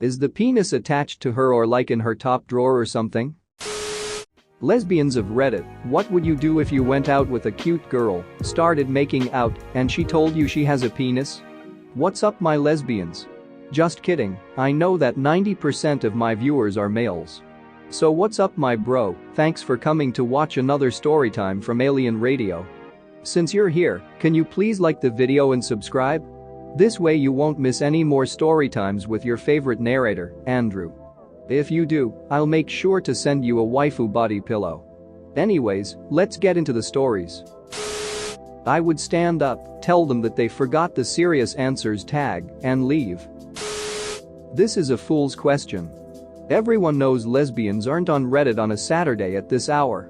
Is the penis attached to her or like in her top drawer or something? Lesbians of Reddit, what would you do if you went out with a cute girl, started making out, and she told you she has a penis? What's up, my lesbians? Just kidding, I know that 90% of my viewers are males. So what's up, my bro? Thanks for coming to watch another storytime from Alien Radio. Since you're here, can you please like the video and subscribe? This way you won't miss any more storytimes with your favorite narrator, Andrew. If you do, I'll make sure to send you a waifu body pillow. Anyways, let's get into the stories. I would stand up, tell them that they forgot the serious answers tag, and leave. This is a fool's question. Everyone knows lesbians aren't on Reddit on a Saturday at this hour.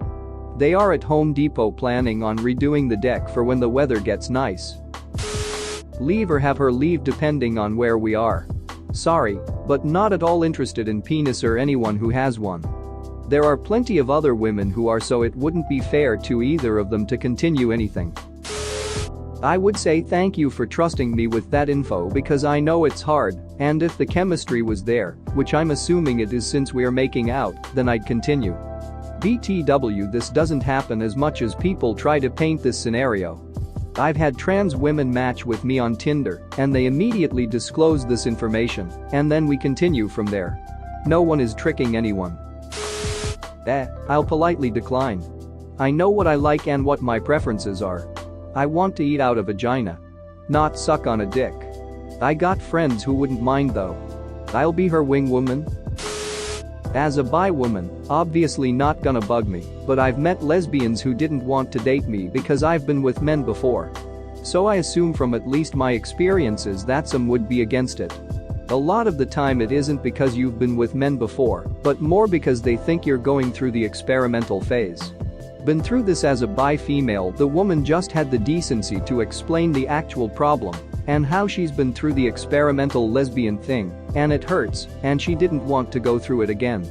They are at Home Depot planning on redoing the deck for when the weather gets nice. Leave or have her leave depending on where we are. Sorry, but not at all interested in penis or anyone who has one. There are plenty of other women who are, so it wouldn't be fair to either of them to continue anything. I would say thank you for trusting me with that info because I know it's hard, and if the chemistry was there, which I'm assuming it is since we're making out, then I'd continue. BTW, this doesn't happen as much as people try to paint this scenario. I've had trans women match with me on Tinder, and they immediately disclose this information, and then we continue from there. No one is tricking anyone. I'll politely decline. I know what I like and what my preferences are. I want to eat out a vagina. Not suck on a dick. I got friends who wouldn't mind though. I'll be her wing woman. As a bi woman, obviously not gonna bug me, but I've met lesbians who didn't want to date me because I've been with men before. So I assume from at least my experiences that some would be against it. A lot of the time it isn't because you've been with men before, but more because they think you're going through the experimental phase. Been through this as a bi female, the woman just had the decency to explain the actual problem and how she's been through the experimental lesbian thing, and it hurts, and she didn't want to go through it again.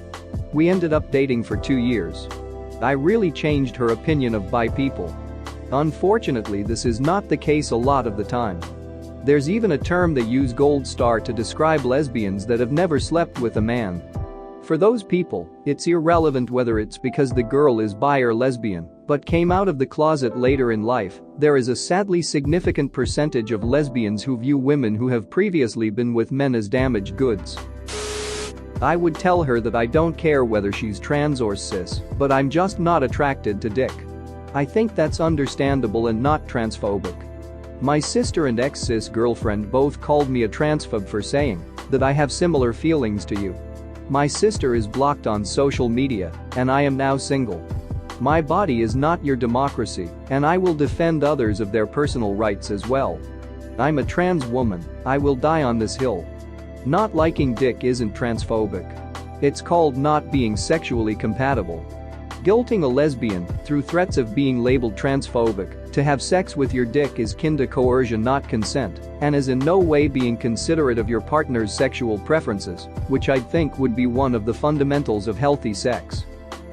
We ended up dating for 2 years. I really changed her opinion of bi people. Unfortunately, this is not the case a lot of the time. There's even a term they use, gold star, to describe lesbians that have never slept with a man. For those people, it's irrelevant whether it's because the girl is bi or lesbian, but came out of the closet later in life. There is a sadly significant percentage of lesbians who view women who have previously been with men as damaged goods. I would tell her that I don't care whether she's trans or cis, but I'm just not attracted to dick. I think that's understandable and not transphobic. My sister and ex-cis girlfriend both called me a transphobe for saying that I have similar feelings to you. My sister is blocked on social media, and I am now single. My body is not your democracy, and I will defend others of their personal rights as well. I'm a trans woman, I will die on this hill. Not liking dick isn't transphobic. It's called not being sexually compatible. Guilting a lesbian, through threats of being labeled transphobic, to have sex with your dick is kin to coercion, not consent, and is in no way being considerate of your partner's sexual preferences, which I'd think would be one of the fundamentals of healthy sex.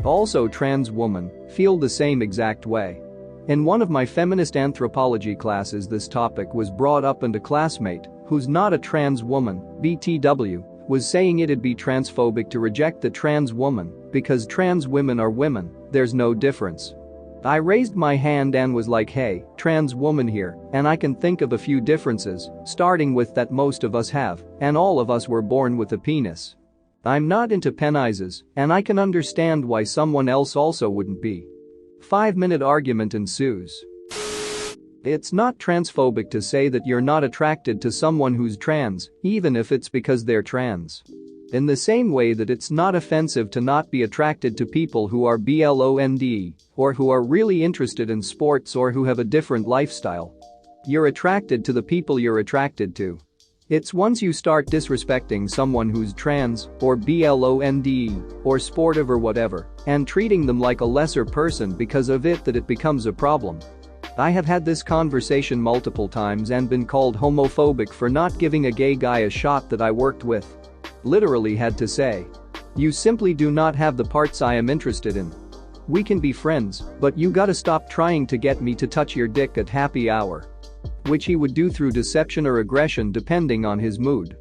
Also, trans women feel the same exact way. In one of my feminist anthropology classes, this topic was brought up, and a classmate, who's not a trans woman, BTW, was saying it'd be transphobic to reject the trans woman because trans women are women, there's no difference. I raised my hand and was like, hey, trans woman here, and I can think of a few differences, starting with that most of us have, and all of us were born with a penis. I'm not into penises, and I can understand why someone else also wouldn't be. 5-minute argument ensues. It's not transphobic to say that you're not attracted to someone who's trans, even if it's because they're trans. In the same way that it's not offensive to not be attracted to people who are blonde, or who are really interested in sports, or who have a different lifestyle. You're attracted to the people you're attracted to. It's once you start disrespecting someone who's trans, or blonde, or sportive or whatever, and treating them like a lesser person because of it, that it becomes a problem. I have had this conversation multiple times and been called homophobic for not giving a gay guy a shot that I worked with. Literally had to say, you simply do not have the parts I am interested in. We can be friends, but you gotta stop trying to get me to touch your dick at happy hour. Which he would do through deception or aggression depending on his mood.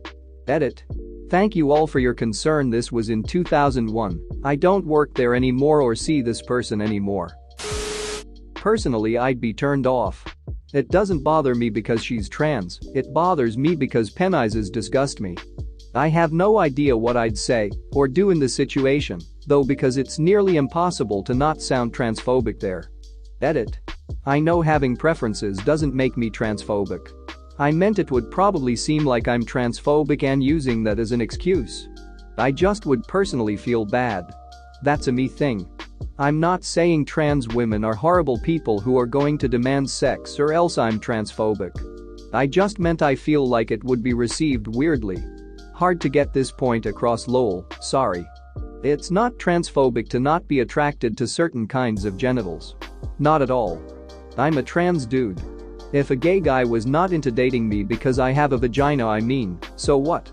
Edit. Thank you all for your concern. This was in 2001. I don't work there anymore or see this person anymore. Personally, I'd be turned off. It doesn't bother me because she's trans, it bothers me because penises disgust me. I have no idea what I'd say or do in the situation, though, because it's nearly impossible to not sound transphobic there. Edit. I know having preferences doesn't make me transphobic. I meant it would probably seem like I'm transphobic and using that as an excuse. I just would personally feel bad. That's a me thing. I'm not saying trans women are horrible people who are going to demand sex or else I'm transphobic. I just meant I feel like it would be received weirdly. Hard to get this point across, lol, sorry. It's not transphobic to not be attracted to certain kinds of genitals. Not at all. I'm a trans dude. If a gay guy was not into dating me because I have a vagina, I mean, so what?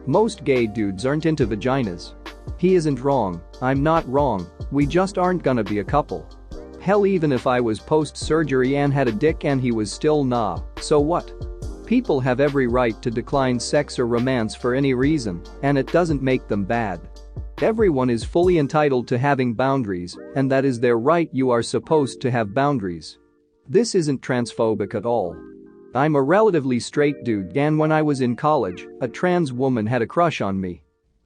Most gay dudes aren't into vaginas. He isn't wrong, I'm not wrong, we just aren't gonna be a couple. Hell, even if I was post-surgery and had a dick and he was still nah, so what? People have every right to decline sex or romance for any reason, and it doesn't make them bad. Everyone is fully entitled to having boundaries, and that is their right. You are supposed to have boundaries. This isn't transphobic at all. I'm a relatively straight dude, and when I was in college, a trans woman had a crush on me.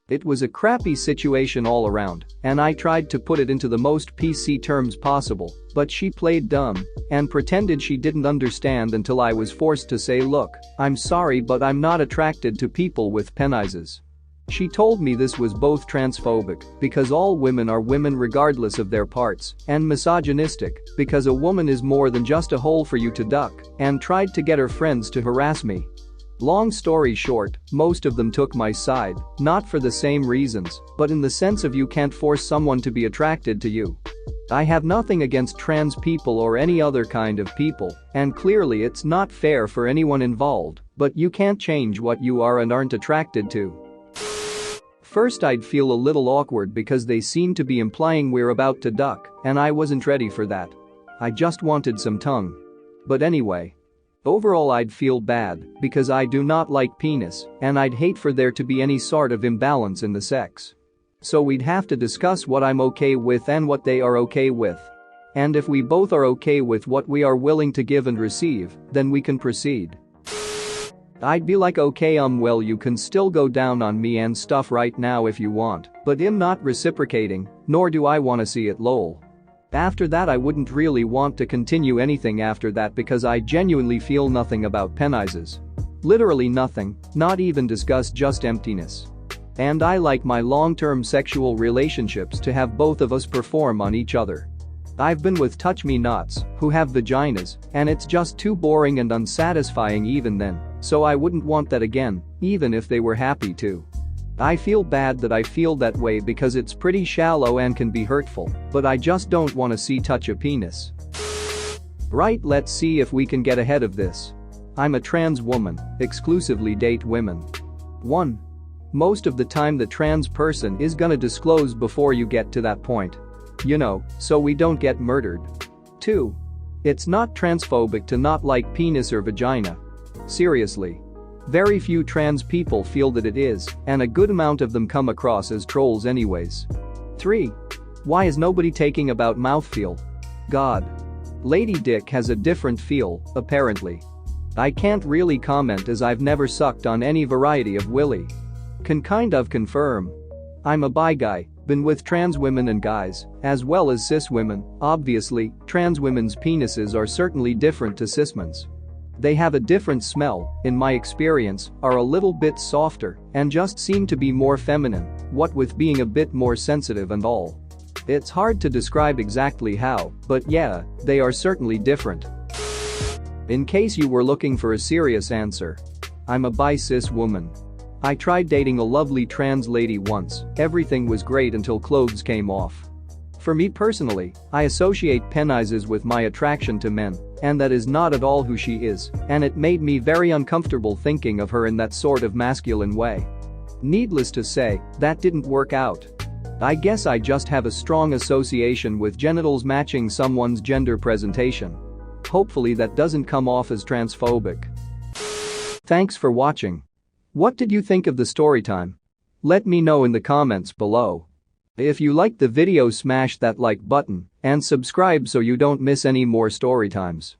It was a crappy situation all around, and I tried to put it into the most PC terms possible, but she played dumb and pretended she didn't understand until I was forced to say, look, I'm sorry, but I'm not attracted to people with penises. She told me this was both transphobic, because all women are women regardless of their parts, and misogynistic, because a woman is more than just a hole for you to duck, and tried to get her friends to harass me. Long story short, most of them took my side, not for the same reasons, but in the sense of you can't force someone to be attracted to you. I have nothing against trans people or any other kind of people, and clearly it's not fair for anyone involved, but you can't change what you are and aren't attracted to. First, I'd feel a little awkward because they seemed to be implying we're about to duck, and I wasn't ready for that. I just wanted some tongue. But anyway. Overall, I'd feel bad because I do not like penis, and I'd hate for there to be any sort of imbalance in the sex. So we'd have to discuss what I'm okay with and what they are okay with. And if we both are okay with what we are willing to give and receive, then we can proceed. I'd be like, okay, well, you can still go down on me and stuff right now if you want, but I'm not reciprocating, nor do I wanna see it, lol. After that, I wouldn't really want to continue anything after that because I genuinely feel nothing about penises. Literally nothing, not even disgust, just emptiness. And I like my long-term sexual relationships to have both of us perform on each other. I've been with touch-me-nots who have vaginas, and it's just too boring and unsatisfying even then, so I wouldn't want that again, even if they were happy to. I feel bad that I feel that way because it's pretty shallow and can be hurtful, but I just don't want to see touch a penis. Right, let's see if we can get ahead of this. I'm a trans woman, exclusively date women. 1. Most of the time the trans person is gonna disclose before you get to that point. You know, so we don't get murdered. 2. It's not transphobic to not like penis or vagina. Seriously. Very few trans people feel that it is, and a good amount of them come across as trolls anyways. 3. Why is nobody taking about mouthfeel? God. Lady dick has a different feel, apparently. I can't really comment as I've never sucked on any variety of willy. Can kind of confirm. I'm a bi guy, been with trans women and guys, as well as cis women. Obviously, trans women's penises are certainly different to cis men's. They have a different smell, in my experience, are a little bit softer, and just seem to be more feminine, what with being a bit more sensitive and all. It's hard to describe exactly how, but yeah, they are certainly different. In case you were looking for a serious answer. I'm a bi-cis woman. I tried dating a lovely trans lady once, everything was great until clothes came off. For me personally, I associate penises with my attraction to men, and that is not at all who she is, and it made me very uncomfortable thinking of her in that sort of masculine way. Needless to say, that didn't work out. I guess I just have a strong association with genitals matching someone's gender presentation. Hopefully that doesn't come off as transphobic. Thanks for watching. What did you think of the story time? Let me know in the comments below. If you liked the video, smash that like button and subscribe so you don't miss any more story times.